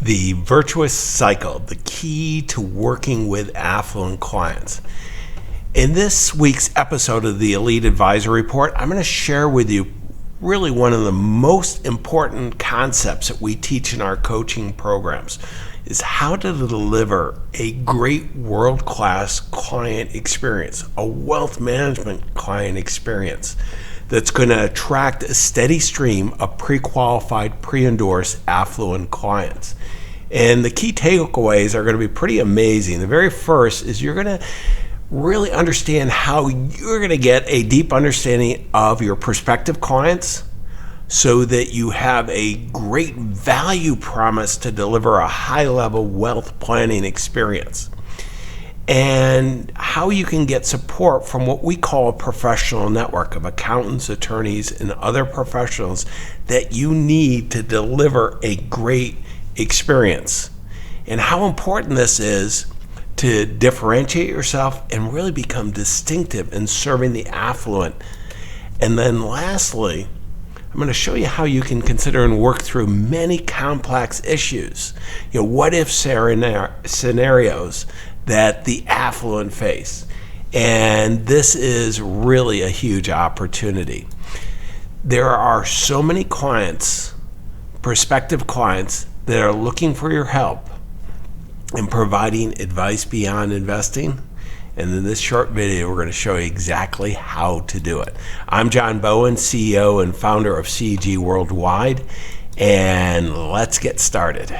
The Virtuous Cycle, the key to working with affluent clients. In this week's episode of the Elite Advisor Report, I'm going to share with you really one of the most important concepts that we teach in our coaching programs is how to deliver a great world-class client experience, a wealth management client experience that's going to attract a steady stream of pre-qualified, pre-endorsed affluent clients. And the key takeaways are going to be pretty amazing. The very first is you're going to really understand how you're going to get a deep understanding of your prospective clients so that you have a great value promise to deliver a high-level wealth planning experience. And how you can get support from what we call a professional network of accountants, attorneys, and other professionals that you need to deliver a great experience. And how important this is to differentiate yourself and really become distinctive in serving the affluent. And then lastly, I'm going to show you how you can consider and work through many complex issues. What if scenarios that the affluent face. And this is really a huge opportunity. There are so many clients, prospective clients, that are looking for your help in providing advice beyond investing. And in this short video, we're going to show you exactly how to do it. I'm John Bowen, CEO and founder of CEG Worldwide, and let's get started.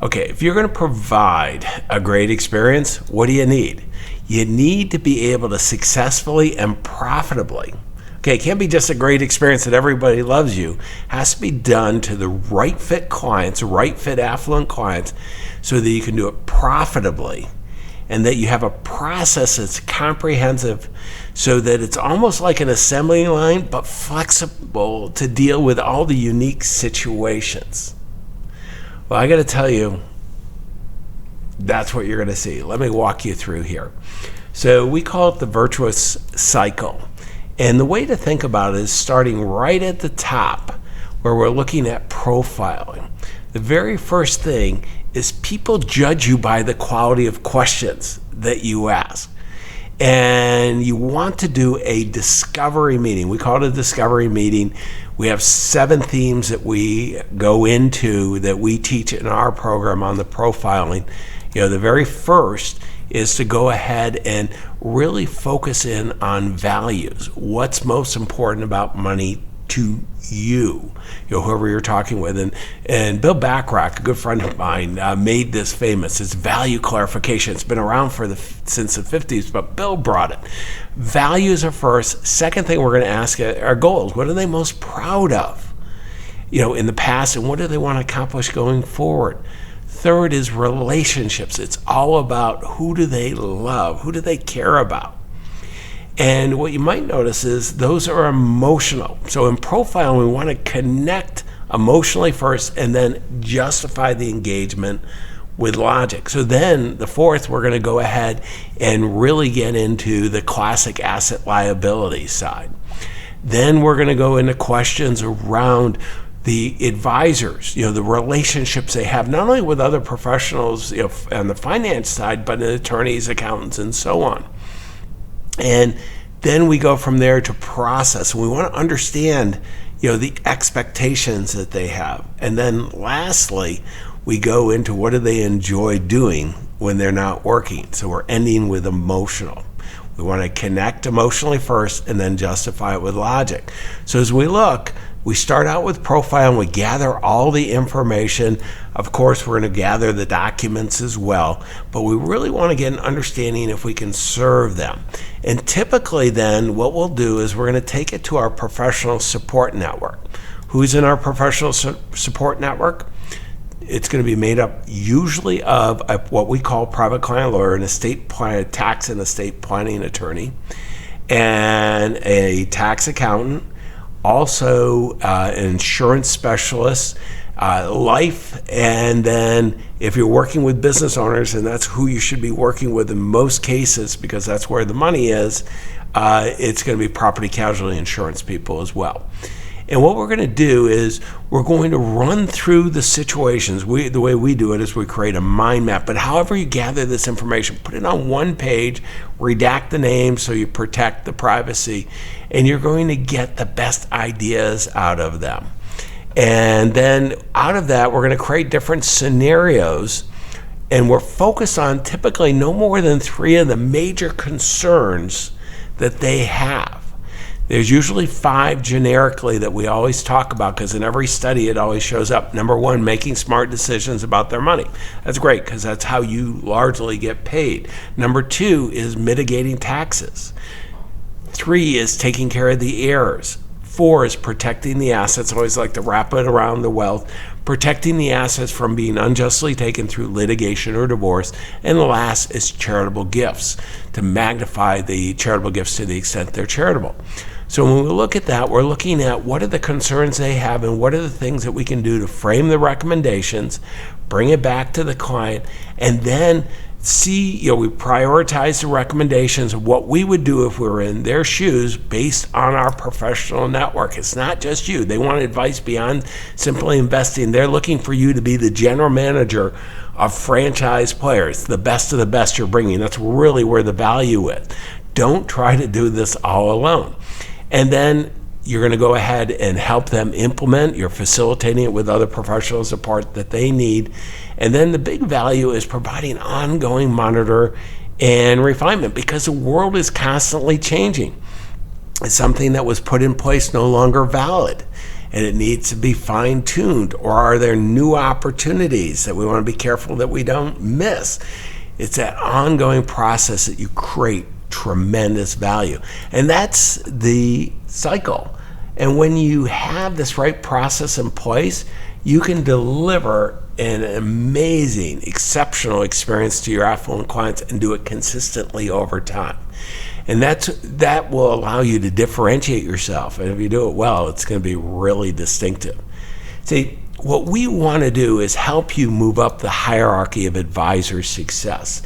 Okay, if you're going to provide a great experience, what do you need? You need to be able to successfully and profitably. Okay, it can't be just a great experience that everybody loves you. It has to be done to the right fit clients, right fit affluent clients, so that you can do it profitably and that you have a process that's comprehensive so that it's almost like an assembly line but flexible to deal with all the unique situations. Well, I got to tell you, that's what you're going to see. Let me walk you through here. So we call it the Virtuous Cycle. And the way to think about it is starting right at the top where we're looking at profiling. The very first thing is people judge you by the quality of questions that you ask. And you want to do a discovery meeting. We call it a discovery meeting. We have 7 themes that we go into that we teach in our program on the profiling. The very first is to go ahead and really focus in on values. What's most important about money to you, whoever you're talking with. And Bill Backrack, a good friend of mine, made this famous. It's value clarification. It's been around since the 50s, but Bill brought it. Values are first. Second thing we're going to ask are goals. What are they most proud of, in the past, and what do they want to accomplish going forward? Third is relationships. It's all about who do they love, who do they care about. And what you might notice is those are emotional. So in profiling, we want to connect emotionally first and then justify the engagement with logic. So then the fourth, we're going to go ahead and really get into the classic asset liability side. Then we're going to go into questions around the advisors, the relationships they have, not only with other professionals, on the finance side, but in attorneys, accountants, and so on. And then we go from there to process. And we want to understand, the expectations that they have. And then lastly, we go into what do they enjoy doing when they're not working. So we're ending with emotional. We want to connect emotionally first and then justify it with logic. So as we look, we start out with profile and we gather all the information. Of course, we're going to gather the documents as well, but we really want to get an understanding if we can serve them. And typically then what we'll do is we're going to take it to our professional support network. Who's in our professional support network? It's going to be made up usually of what we call private client lawyer, an estate plan, tax and estate planning attorney, and a tax accountant, also an insurance specialist, life, and then if you're working with business owners, and that's who you should be working with in most cases because that's where the money is, it's going to be property casualty insurance people as well. And what we're going to do is we're going to run through the situations. The way we do it is we create a mind map. But however you gather this information, put it on one page, redact the names so you protect the privacy, and you're going to get the best ideas out of them. And then out of that, we're going to create different scenarios, and we're focused on typically no more than 3 of the major concerns that they have. There's usually 5 generically that we always talk about because in every study it always shows up. Number 1, making smart decisions about their money. That's great because that's how you largely get paid. Number 2 is mitigating taxes. 3 is taking care of the heirs. 4 is protecting the assets. I always like to wrap it around the wealth. Protecting the assets from being unjustly taken through litigation or divorce. And the last is charitable gifts, to magnify the charitable gifts to the extent they're charitable. So when we look at that, we're looking at what are the concerns they have and what are the things that we can do to frame the recommendations, bring it back to the client, and then see, we prioritize the recommendations of what we would do if we were in their shoes based on our professional network. It's not just you. They want advice beyond simply investing. They're looking for you to be the general manager of franchise players, the best of the best you're bringing. That's really where the value is. Don't try to do this all alone. And then you're going to go ahead and help them implement. You're facilitating it with other professional support that they need. And then the big value is providing ongoing monitor and refinement because the world is constantly changing. It's something that was put in place no longer valid, and it needs to be fine-tuned. Or are there new opportunities that we want to be careful that we don't miss? It's that ongoing process that you create tremendous value. And that's the cycle. And when you have this right process in place, you can deliver an amazing, exceptional experience to your affluent clients and do it consistently over time. And that will allow you to differentiate yourself. And if you do it well, it's going to be really distinctive. See, what we want to do is help you move up the hierarchy of advisor success.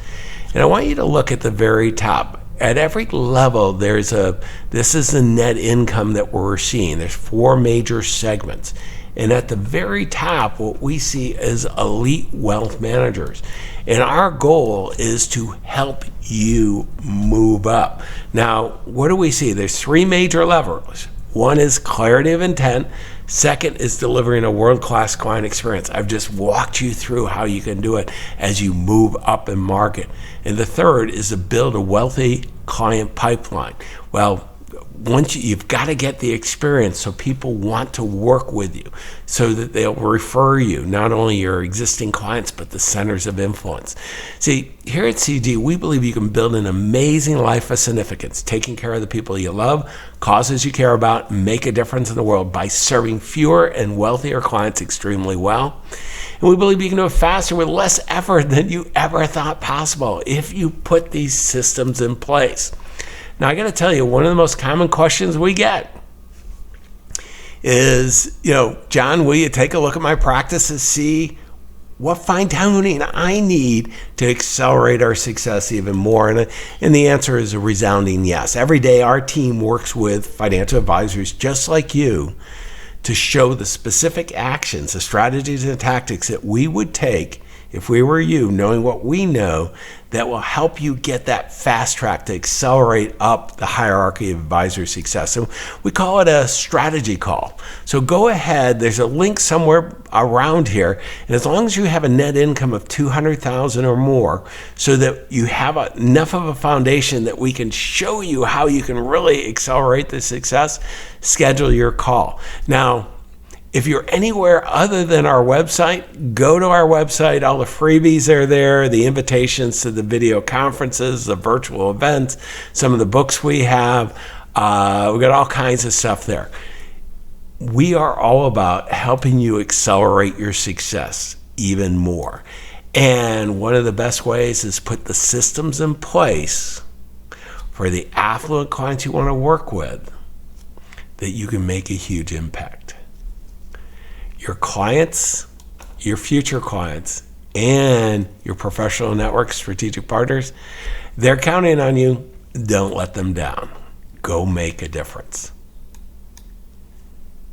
And I want you to look at the very top. At every level, this is the net income that we're seeing. There's 4 major segments. And at the very top, what we see is elite wealth managers. And our goal is to help you move up. Now, what do we see? There's 3 major levers. 1 is clarity of intent. 2nd is delivering a world-class client experience. I've just walked you through how you can do it as you move up in market. And the 3rd is to build a wealthy client pipeline. Well, you've got to get the experience so people want to work with you so that they'll refer you, not only your existing clients, but the centers of influence. See, here at CG, we believe you can build an amazing life of significance, taking care of the people you love, causes you care about, and make a difference in the world by serving fewer and wealthier clients extremely well. And we believe you can do it faster with less effort than you ever thought possible if you put these systems in place. Now, I got to tell you, one of the most common questions we get is, John, will you take a look at my practice and see what fine-tuning I need to accelerate our success even more? And the answer is a resounding yes. Every day, our team works with financial advisors just like you to show the specific actions, the strategies and tactics that we would take if we were you, knowing what we know, that will help you get that fast track to accelerate up the hierarchy of advisor success. So we call it a strategy call. So go ahead, there's a link somewhere around here, and as long as you have a net income of $200,000 or more, so that you have enough of a foundation that we can show you how you can really accelerate the success, schedule your call. Now, if you're anywhere other than our website, go to our website. All the freebies are there, the invitations to the video conferences, the virtual events, some of the books we have. We've got all kinds of stuff there. We are all about helping you accelerate your success even more. And one of the best ways is put the systems in place for the affluent clients you want to work with that you can make a huge impact. Your clients, your future clients, and your professional network strategic partners, they're counting on you. Don't let them down. Go make a difference.